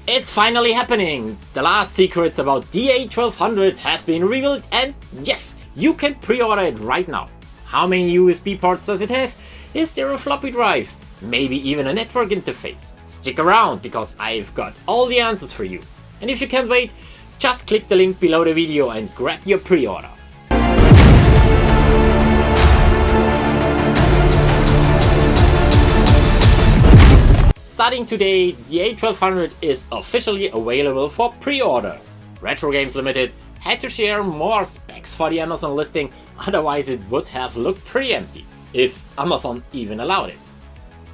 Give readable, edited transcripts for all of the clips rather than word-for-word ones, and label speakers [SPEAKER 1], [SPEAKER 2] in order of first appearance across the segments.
[SPEAKER 1] It's finally happening! The last secrets about the A1200 have been revealed, and yes, you can pre-order it right now. How many USB ports does it have? Is there a floppy drive? Maybe even a network interface? Stick around, because I've got all the answers for you. And if you can't wait, just click the link below the video and grab your pre-order. Starting today, the A1200 is officially available for pre-order. Retro Games Limited had to share more specs for the Amazon listing, otherwise it would have looked pretty empty, if Amazon even allowed it.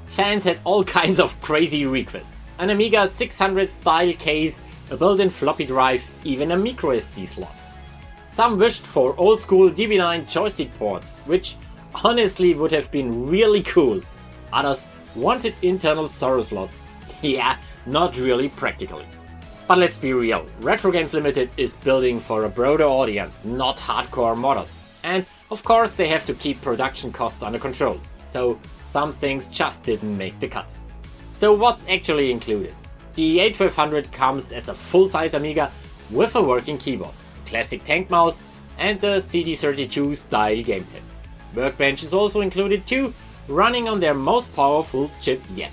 [SPEAKER 1] Fans had all kinds of crazy requests. An Amiga 600 style case, a built-in floppy drive, even a microSD slot. Some wished for old school DB9 joystick ports, which honestly would have been really cool. Others wanted internal Zorro slots. Yeah, not really practically. But let's be real, Retro Games Limited is building for a broader audience, not hardcore modders. And of course they have to keep production costs under control, so some things just didn't make the cut. So what's actually included? The A1200 comes as a full-size Amiga with a working keyboard, classic tank mouse and the CD32 style gamepad. Workbench is also included too, running on their most powerful chip yet.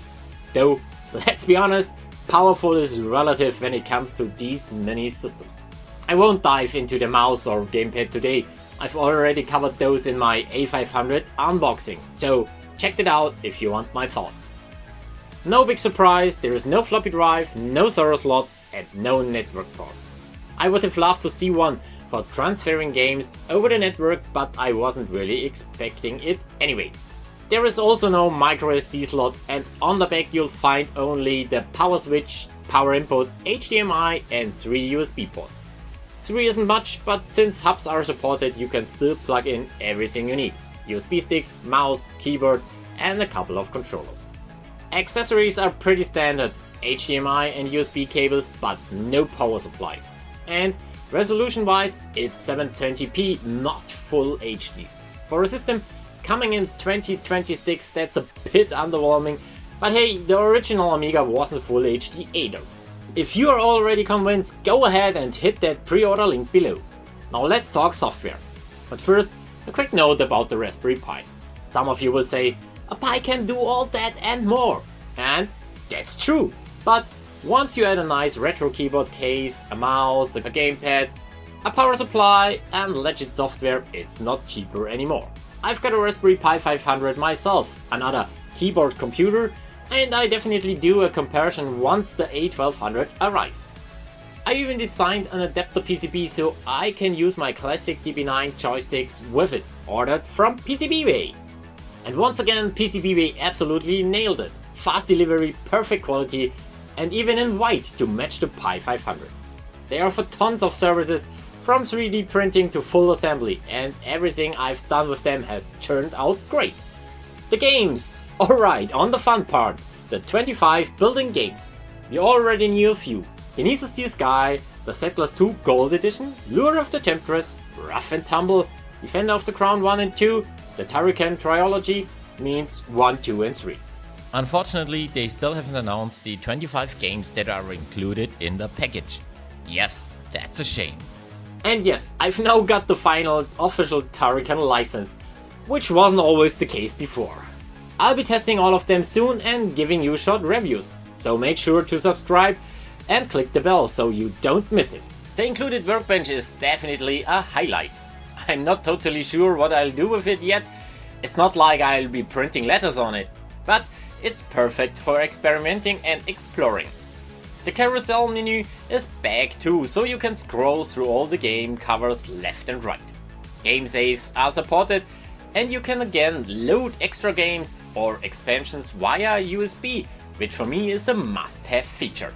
[SPEAKER 1] Though, let's be honest, powerful is relative when it comes to these mini systems. I won't dive into the mouse or gamepad today, I've already covered those in my A500 unboxing, so check it out if you want my thoughts. No big surprise, there is no floppy drive, no Zorro slots and no network port. I would have loved to see one for transferring games over the network, but I wasn't really expecting it anyway. There is also no microSD slot, and on the back you'll find only the power switch, power input, HDMI and 3 USB ports. 3 isn't much, but since hubs are supported you can still plug in everything you need. USB sticks, mouse, keyboard and a couple of controllers. Accessories are pretty standard, HDMI and USB cables, but no power supply. And resolution wise it's 720p, not full HD. For a system coming in 2026 that's a bit underwhelming, but hey, the original Amiga wasn't full HD either. If you are already convinced, go ahead and hit that pre-order link below. Now let's talk software. But first, a quick note about the Raspberry Pi. Some of you will say, a Pi can do all that and more. And that's true. But once you add a nice retro keyboard case, a mouse, a gamepad, a power supply and legit software, it's not cheaper anymore. I've got a Raspberry Pi 500 myself, another keyboard computer, and I definitely do a comparison once the A1200 arrives. I even designed an adapter PCB so I can use my classic DB9 joysticks with it, ordered from PCBWay. And once again, PCBWay absolutely nailed it. Fast delivery, perfect quality, and even in white to match the Pi 500. They offer tons of services, from 3D printing to full assembly, and everything I've done with them has turned out great. The games! Alright, on the fun part, the 25 built-in games. You already knew a few. Beneath the Steel Sky, the Settlers 2 Gold Edition, Lure of the Temptress, Rough and Tumble, Defender of the Crown 1 and 2, the Turrican Trilogy, means 1, 2 and 3.
[SPEAKER 2] Unfortunately, they still haven't announced the 25 games that are included in the package. Yes, that's a shame.
[SPEAKER 1] And yes, I've now got the final official Turrican license, which wasn't always the case before. I'll be testing all of them soon and giving you short reviews, so make sure to subscribe and click the bell so you don't miss it. The included workbench is definitely a highlight. I'm not totally sure what I'll do with it yet, it's not like I'll be printing letters on it, but it's perfect for experimenting and exploring. The carousel menu is back too, so you can scroll through all the game covers left and right. Game saves are supported, and you can again load extra games or expansions via USB, which for me is a must-have feature.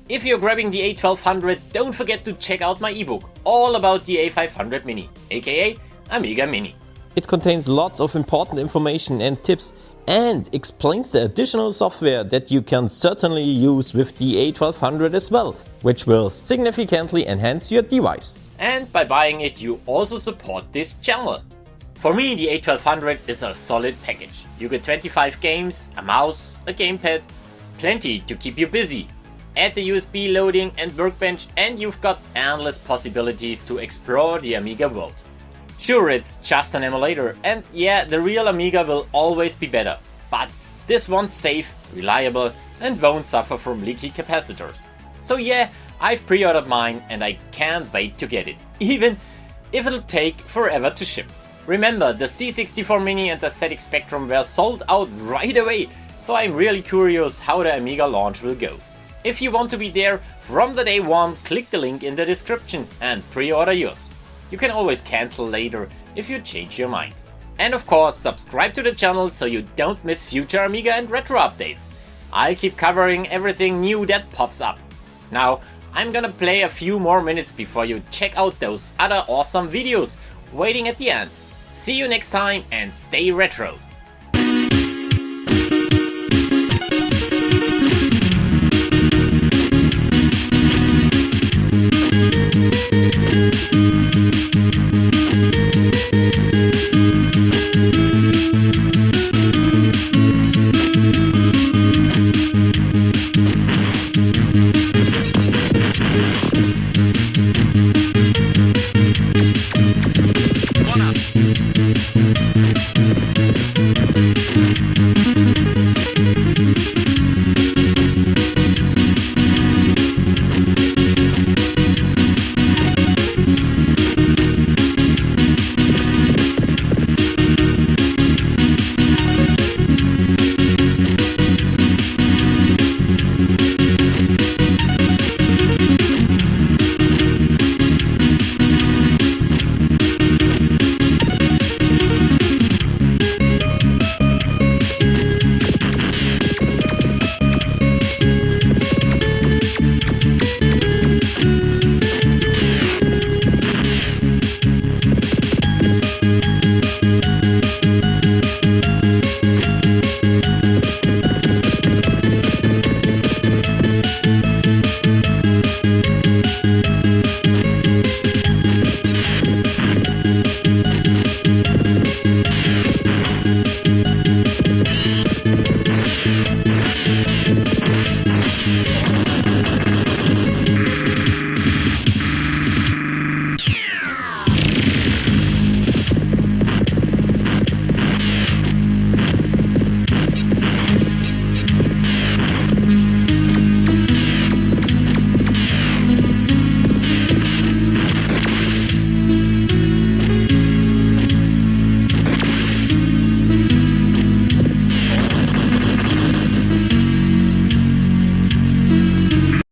[SPEAKER 1] If you're grabbing the A1200, don't forget to check out my ebook all about the A500 Mini, aka Amiga Mini.
[SPEAKER 3] It contains lots of important information and tips and explains the additional software that you can certainly use with the A1200 as well, which will significantly enhance your device.
[SPEAKER 1] And by buying it you also support this channel. For me the A1200 is a solid package. You get 25 games, a mouse, a gamepad, plenty to keep you busy. Add the USB loading and workbench and you've got endless possibilities to explore the Amiga world. Sure, it's just an emulator, and yeah, the real Amiga will always be better, but this one's safe, reliable, and won't suffer from leaky capacitors. So yeah, I've pre-ordered mine and I can't wait to get it, even if it'll take forever to ship. Remember, the C64 Mini and the ZX Spectrum were sold out right away, so I'm really curious how the Amiga launch will go. If you want to be there from the day one, click the link in the description and pre-order yours. You can always cancel later if you change your mind. And of course, subscribe to the channel so you don't miss future Amiga and retro updates. I'll keep covering everything new that pops up. Now, I'm gonna play a few more minutes before you check out those other awesome videos waiting at the end. See you next time and stay retro!